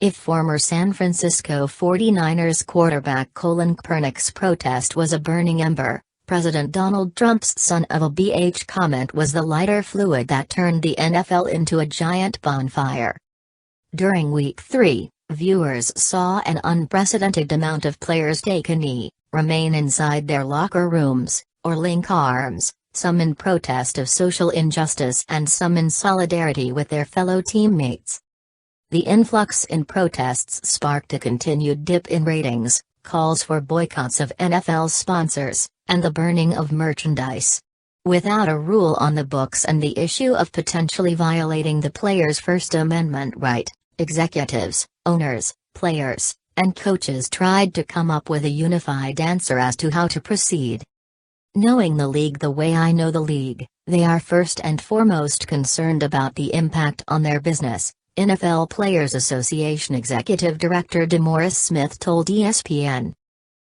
If former San Francisco 49ers quarterback Colin Kaepernick's protest was a burning ember, President Donald Trump's son of a bitch comment was the lighter fluid that turned the NFL into a giant bonfire. During Week 3, viewers saw an unprecedented amount of players take a knee, remain inside their locker rooms, or link arms, some in protest of social injustice and some in solidarity with their fellow teammates. The influx in protests sparked a continued dip in ratings, calls for boycotts of NFL sponsors, and the burning of merchandise. Without a rule on the books and the issue of potentially violating the players' First Amendment right, executives, owners, players, and coaches tried to come up with a unified answer as to how to proceed. Knowing the league the way I know the league, they are first and foremost concerned about the impact on their business, NFL Players Association Executive Director DeMaurice Smith told ESPN.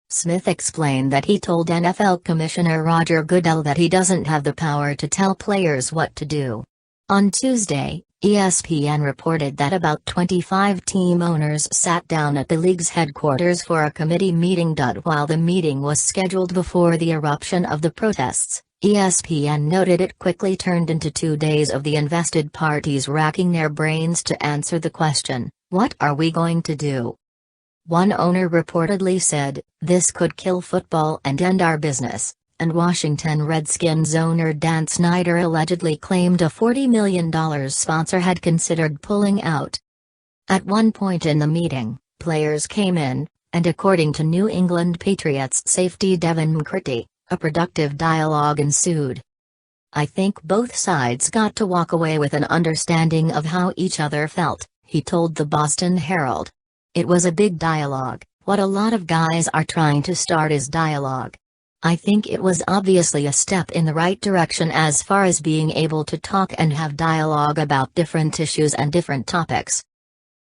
Smith explained that he told NFL Commissioner Roger Goodell that he doesn't have the power to tell players what to do. On Tuesday, ESPN reported that about 25 team owners sat down at the league's headquarters for a committee meeting. While the meeting was scheduled before the eruption of the protests, ESPN noted it quickly turned into 2 days of the invested parties racking their brains to answer the question, "What are we going to do?" One owner reportedly said, "This could kill football and end our business," and Washington Redskins owner Dan Snyder allegedly claimed a $40 million sponsor had considered pulling out. At one point in the meeting, players came in, and according to New England Patriots safety Devin McCourty, a productive dialogue ensued. "I think both sides got to walk away with an understanding of how each other felt," he told the Boston Herald. "It was a big dialogue. What a lot of guys are trying to start is dialogue. I think it was obviously a step in the right direction as far as being able to talk and have dialogue about different issues and different topics."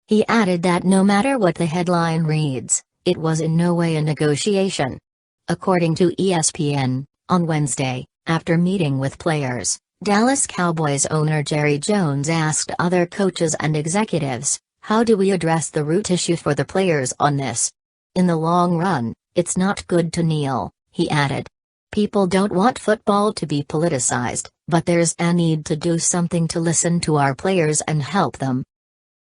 He added that no matter what the headline reads, it was in no way a negotiation. According to ESPN, on Wednesday, after meeting with players, Dallas Cowboys owner Jerry Jones asked other coaches and executives, "How do we address the root issue for the players on this? In the long run, it's not good to kneel," he added. "People don't want football to be politicized, but there's a need to do something to listen to our players and help them."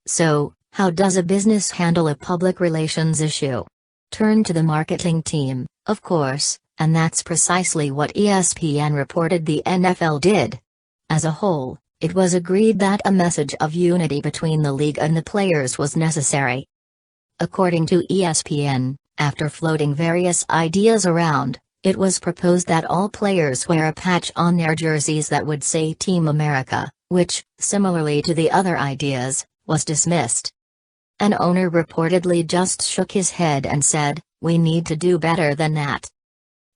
So, how does a business handle a public relations issue? Turn to the marketing team, of course, and that's precisely what ESPN reported the NFL did. As a whole, it was agreed that a message of unity between the league and the players was necessary. According to ESPN, after floating various ideas around, it was proposed that all players wear a patch on their jerseys that would say Team America, which, similarly to the other ideas, was dismissed. An owner reportedly just shook his head and said, "We need to do better than that."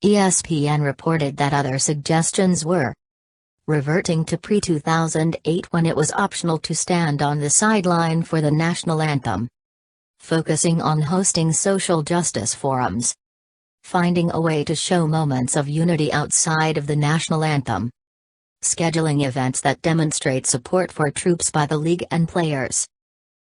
ESPN reported that other suggestions were reverting to pre-2008 when it was optional to stand on the sideline for the national anthem, focusing on hosting social justice forums, finding a way to show moments of unity outside of the national anthem, scheduling events that demonstrate support for troops by the league and players.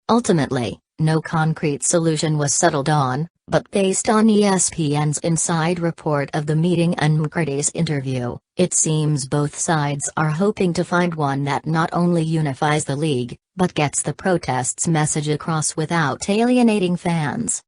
Ultimately, no concrete solution was settled on, but based on ESPN's inside report of the meeting and McCourty's interview, it seems both sides are hoping to find one that not only unifies the league, but gets the protests message across without alienating fans.